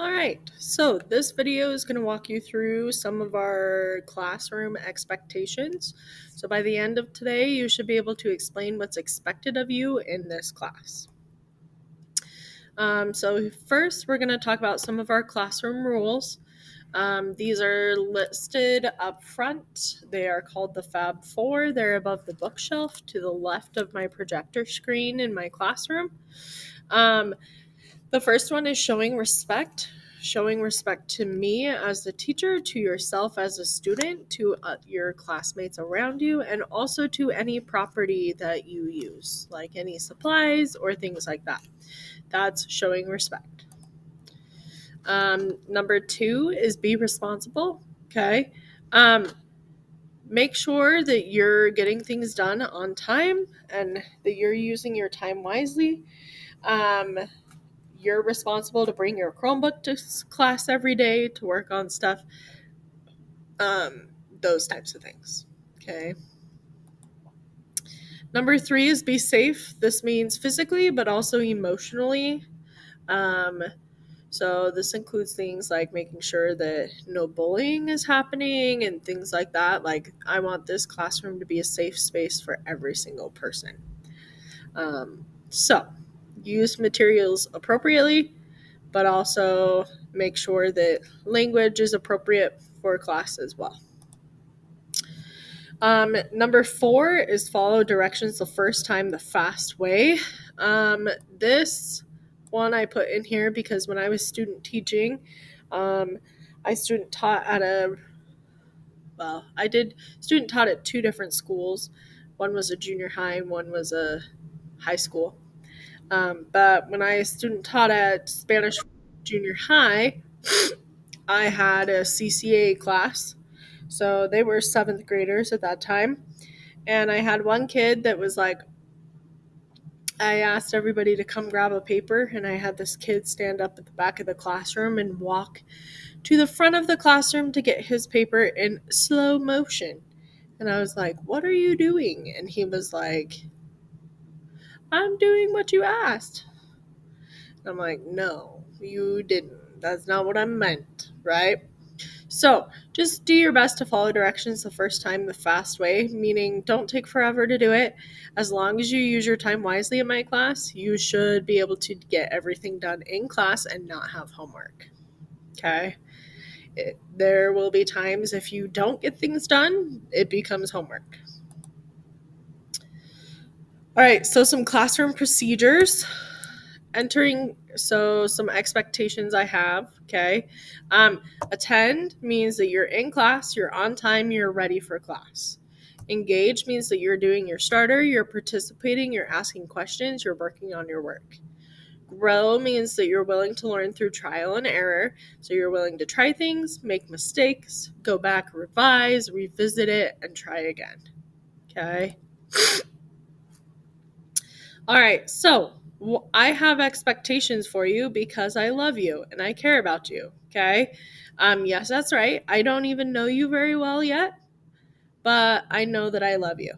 All right, so this video is going to walk you through some of our classroom expectations. So by the end of today, you should be able to explain what's expected of you in this class. So first, we're going to talk about some of our classroom rules. These are listed up front. They are called the Fab Four. They're above the bookshelf to the left of my projector screen in my classroom. The first one is showing respect. Showing respect to me as the teacher, to yourself as a student, to your classmates around you, and also to any property that you use, like any supplies or things like that. That's showing respect. Number two is be responsible. Okay. Make sure that you're getting things done on time and that you're using your time wisely. You're responsible to bring your Chromebook to class every day to work on stuff. Those types of things. Okay. Number three is be safe. This means physically, but also emotionally. Um, so this includes things like making sure that no bullying is happening and things like that. Like, I want this classroom to be a safe space for every single person. So use materials appropriately, but also make sure that language is appropriate for class as well. Number four is follow directions the first time the fast way. This one I put in here because when I was student teaching, I student taught at I did student taught at two different schools. One was a junior high, and one was a high school. But when I student taught at Spanish junior high, I had a CCA class. So they were seventh graders at that time. And I had one kid that was like, I asked everybody to come grab a paper, and I had this kid stand up at the back of the classroom and walk to the front of the classroom to get his paper in slow motion. And I was like, "What are you doing?" And he was like, "I'm doing what you asked." And I'm like, "No, you didn't. That's not what I meant, right?" So just do your best to follow directions the first time the fast way, meaning don't take forever to do it. As long as you use your time wisely in my class, you should be able to get everything done in class and not have homework. Okay? There will be times if you don't get things done, it becomes homework. All right, so some classroom procedures. Some expectations I have. Okay. Attend means that you're in class, you're on time, you're ready for class. Engage means that you're doing your starter, you're participating, you're asking questions, you're working on your work. Grow means that you're willing to learn through trial and error. So you're willing to try things, make mistakes, go back, revise, revisit it, and try again. Okay. All right, so I have expectations for you because I love you and I care about you, okay? Yes, that's right. I don't even know you very well yet, but I know that I love you,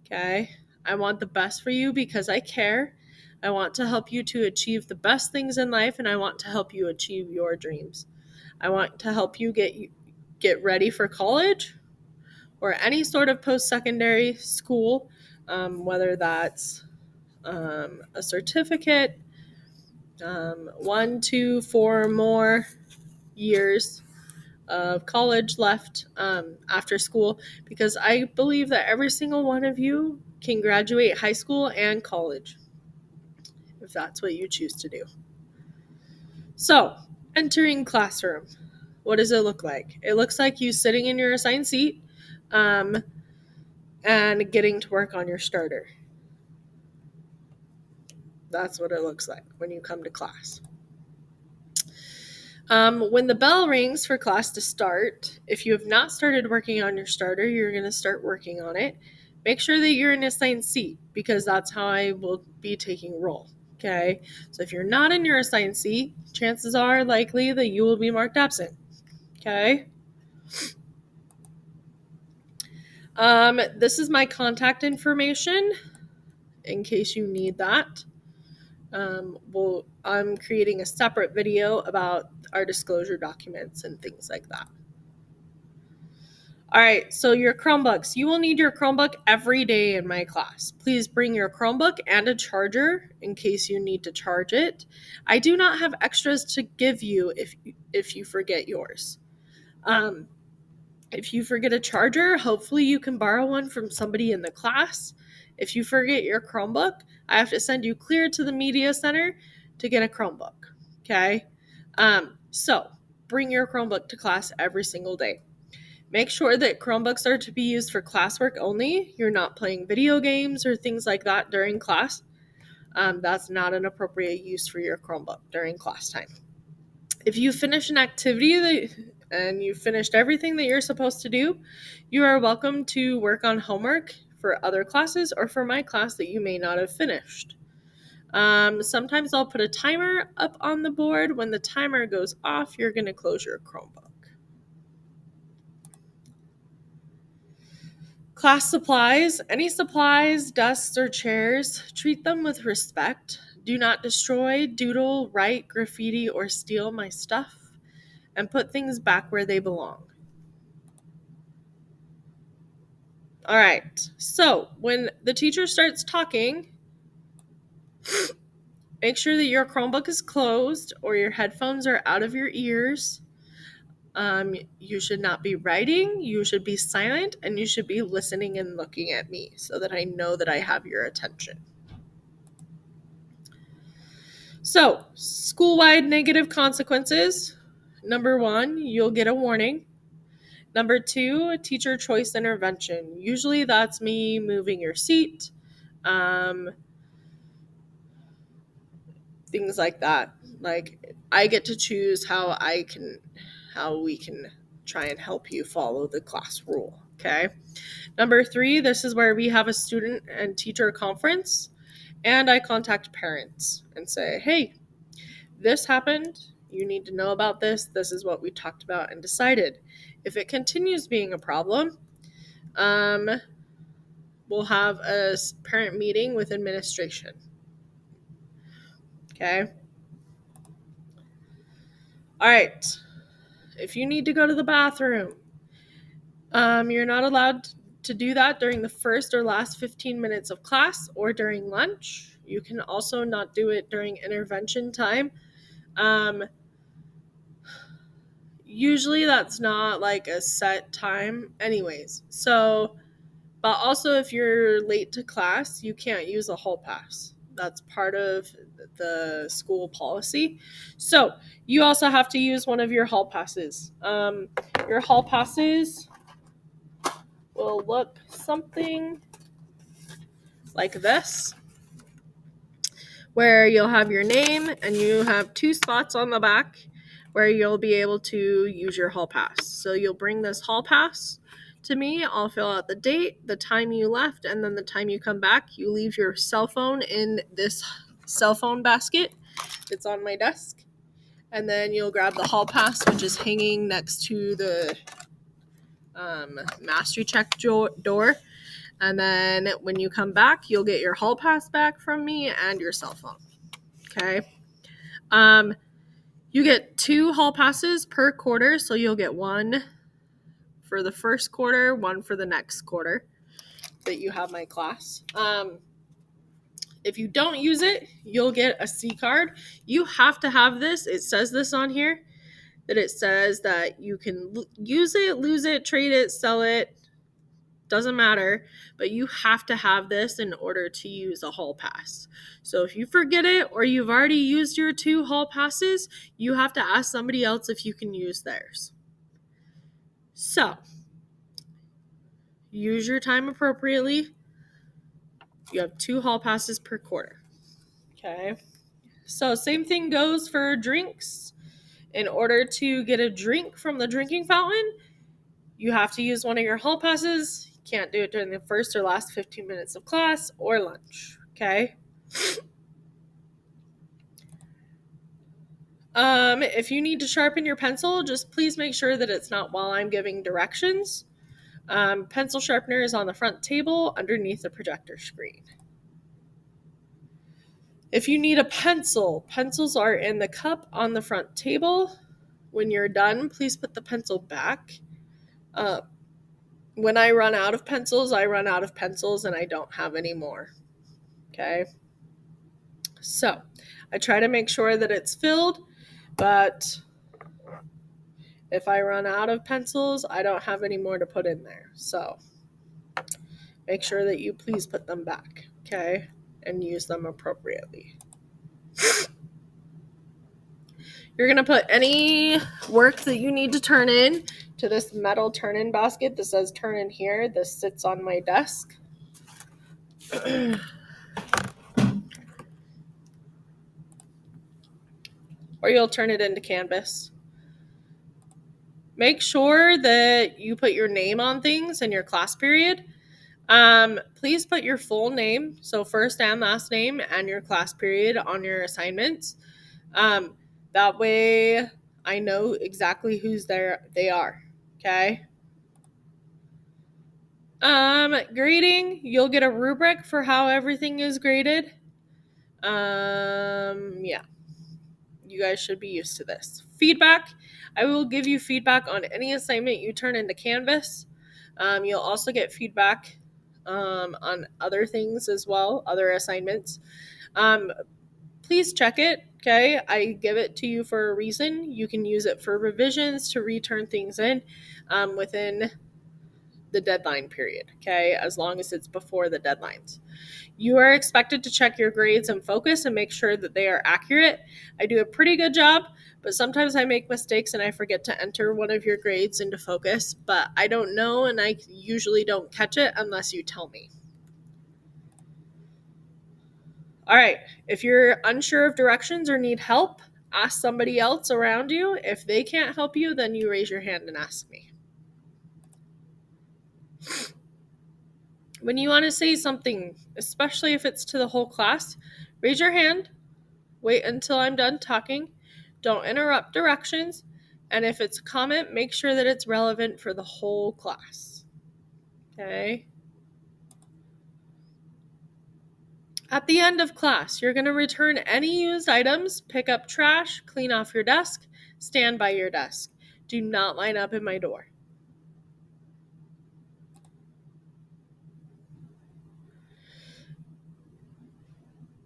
okay? I want the best for you because I care. I want to help you to achieve the best things in life, and I want to help you achieve your dreams. I want to help you get ready for college or any sort of post-secondary school, whether that's a certificate, 1, 2, 4 more years of college left after school, because I believe that every single one of you can graduate high school and college if that's what you choose to do. So, entering classroom. What does it look like? It looks like you sitting in your assigned seat and getting to work on your starter. That's what it looks like when you come to class. When the bell rings for class to start, if you have not started working on your starter, you're going to start working on it. Make sure that you're in a assigned seat because that's how I will be taking roll. Okay, so if you're not in your assigned seat, chances are likely that you will be marked absent. Okay. This is my contact information in case you need that. I'm creating a separate video about our disclosure documents and things like that. All right, so your Chromebooks. You will need your Chromebook every day in my class. Please bring your Chromebook and a charger in case you need to charge it. I do not have extras to give you if you forget yours. If you forget a charger, hopefully you can borrow one from somebody in the class. If you forget your Chromebook, I have to send you clear to the media center to get a Chromebook. Okay? So bring your Chromebook to class every single day. Make sure that Chromebooks are to be used for classwork only. You're not playing video games or things like that during class. That's not an appropriate use for your Chromebook during class time. If you finish an activity and you finished everything that you're supposed to do, you are welcome to work on homework for other classes or for my class that you may not have finished. Sometimes I'll put a timer up on the board. When the timer goes off, you're going to close your Chromebook. Class supplies. Any supplies, desks, or chairs, treat them with respect. Do not destroy, doodle, write, graffiti, or steal my stuff, and put things back where they belong. All right, so when the teacher starts talking, make sure that your Chromebook is closed or your headphones are out of your ears. You should not be writing, you should be silent, and you should be listening and looking at me so that I know that I have your attention. So, school-wide negative consequences. Number 1, you'll get a warning. Number 2, teacher choice intervention. Usually that's me moving your seat, things like that. Like, I get to choose how we can try and help you follow the class rule. Okay. Number 3, this is where we have a student and teacher conference, and I contact parents and say, hey, this happened. You need to know about this. This is what we talked about and decided. If it continues being a problem, we'll have a parent meeting with administration. Okay. All right. If you need to go to the bathroom, you're not allowed to do that during the first or last 15 minutes of class or during lunch. You can also not do it during intervention time. Usually that's not like a set time anyways. So, but also if you're late to class, you can't use a hall pass. That's part of the school policy. So you also have to use one of your hall passes. Your hall passes will look something like this, where you'll have your name and you have 2 spots on the back where you'll be able to use your hall pass. So you'll bring this hall pass to me. I'll fill out the date, the time you left, and then the time you come back. You leave your cell phone in this cell phone basket that's on my desk. And then you'll grab the hall pass, which is hanging next to the mastery check door. And then when you come back, you'll get your hall pass back from me and your cell phone. Okay. You get 2 hall passes per quarter, so you'll get 1 for the first quarter, 1 for the next quarter that you have my class. If you don't use it, you'll get a C card. You have to have this. It says this on here, that it says that you can use it, lose it, trade it, sell it. Doesn't matter, but you have to have this in order to use a hall pass. So if you forget it or you've already used your 2 hall passes, you have to ask somebody else if you can use theirs. So use your time appropriately. You have 2 hall passes per quarter. Okay. So same thing goes for drinks. In order to get a drink from the drinking fountain, you have to use one of your hall passes. Can't do it during the first or last 15 minutes of class or lunch, okay? If you need to sharpen your pencil, just please make sure that it's not while I'm giving directions. Pencil sharpener is on the front table underneath the projector screen. If you need a pencil, pencils are in the cup on the front table. When you're done, please put the pencil back. When I run out of pencils, I run out of pencils and I don't have any more. Okay. So I try to make sure that it's filled, but if I run out of pencils, I don't have any more to put in there. So make sure that you please put them back, okay, and use them appropriately. You're going to put any work that you need to turn in to this metal turn-in basket that says turn in here. This sits on my desk. Or you'll turn it into Canvas. Make sure that you put your name on things in your class period. Please put your full name, so first and last name, and your class period on your assignments. That way I know exactly who's there they are. Okay. Grading, you'll get a rubric for how everything is graded. Yeah. You guys should be used to this. Feedback, I will give you feedback on any assignment you turn into Canvas. You'll also get feedback on other things as well, other assignments. Please check it, okay? I give it to you for a reason. You can use it for revisions to return things in within the deadline period, okay? As long as it's before the deadlines. You are expected to check your grades and focus and make sure that they are accurate. I do a pretty good job, but sometimes I make mistakes and I forget to enter one of your grades into focus, but I don't know and I usually don't catch it unless you tell me. All right, if you're unsure of directions or need help, ask somebody else around you. If they can't help you, then you raise your hand and ask me. When you want to say something, especially if it's to the whole class, raise your hand, wait until I'm done talking, don't interrupt directions, and if it's a comment, make sure that it's relevant for the whole class. Okay? At the end of class, you're going to return any used items, pick up trash, clean off your desk, stand by your desk. Do not line up in my door.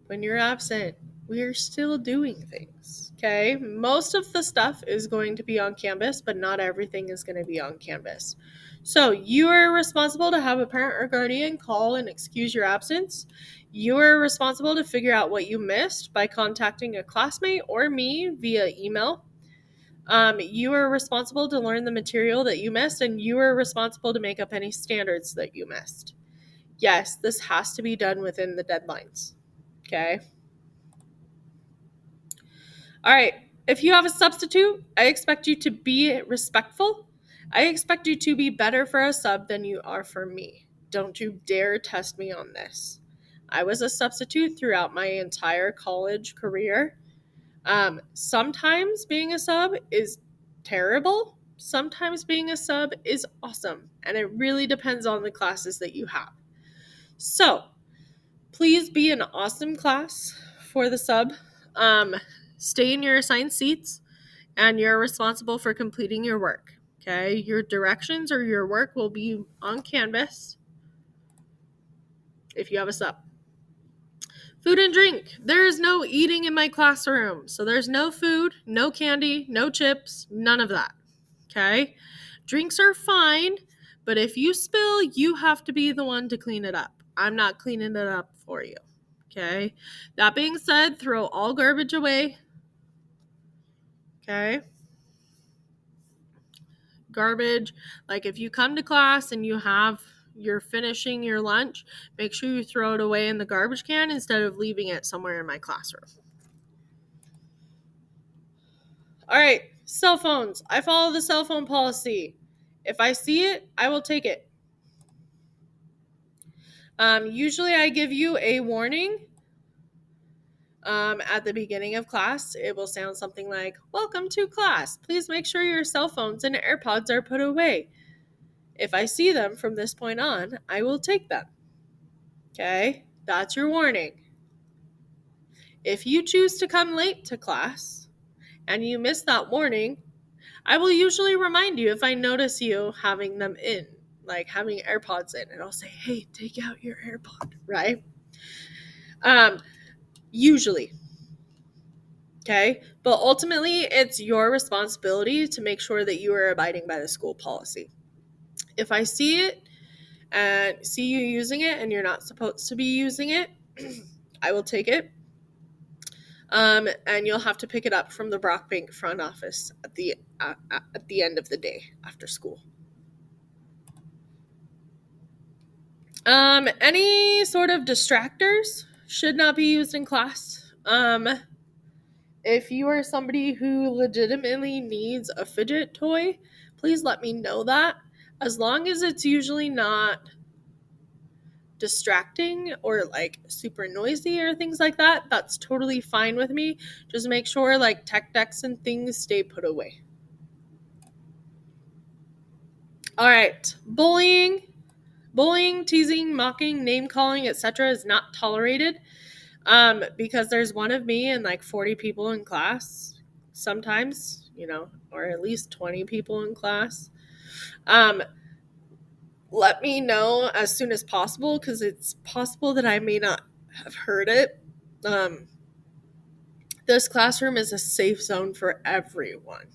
When you're absent, we're still doing things, okay? Most of the stuff is going to be on Canvas, but not everything is going to be on Canvas. So you are responsible to have a parent or guardian call and excuse your absence. You are responsible to figure out what you missed by contacting a classmate or me via email. You are responsible to learn the material that you missed, and you are responsible to make up any standards that you missed. Yes, this has to be done within the deadlines. Okay? All right. If you have a substitute, I expect you to be respectful. I expect you to be better for a sub than you are for me. Don't you dare test me on this. I was a substitute throughout my entire college career. Sometimes being a sub is terrible. Sometimes being a sub is awesome. And it really depends on the classes that you have. So, please be an awesome class for the sub. Stay in your assigned seats, and you're responsible for completing your work. Okay, your directions or your work will be on Canvas if you have a sub. Food and drink. There is no eating in my classroom. So there's no food, no candy, no chips, none of that. Okay? Drinks are fine, but if you spill, you have to be the one to clean it up. I'm not cleaning it up for you. Okay? That being said, throw all garbage away. Okay? Garbage, like if you come to class and you're finishing your lunch, make sure you throw it away in the garbage can instead of leaving it somewhere in my classroom. All right, cell phones. I follow the cell phone policy. If I see it, I will take it. Usually I give you a warning at the beginning of class. It will sound something like, "Welcome to class. Please make sure your cell phones and AirPods are put away." If I see them from this point on, I will take them. Okay? That's your warning. If you choose to come late to class and you miss that warning, I will usually remind you if I notice you having them in, like having AirPods in, and I'll say, hey, take out your AirPod, right? Usually. Okay. But ultimately, it's your responsibility to make sure that you are abiding by the school policy. If I see it and see you using it and you're not supposed to be using it, I will take it. And you'll have to pick it up from the Brock Bank front office at the end of the day after school. Any sort of distractors should not be used in class. If you are somebody who legitimately needs a fidget toy, please let me know that. As long as it's usually not distracting or like super noisy or things like that, that's totally fine with me. Just make sure like tech decks and things stay put away. All right, bullying, teasing, mocking, name calling, etc. is not tolerated. Because there's one of me and like 40 people in class sometimes, or at least 20 people in class. Let me know as soon as possible because it's possible that I may not have heard it. This classroom is a safe zone for everyone.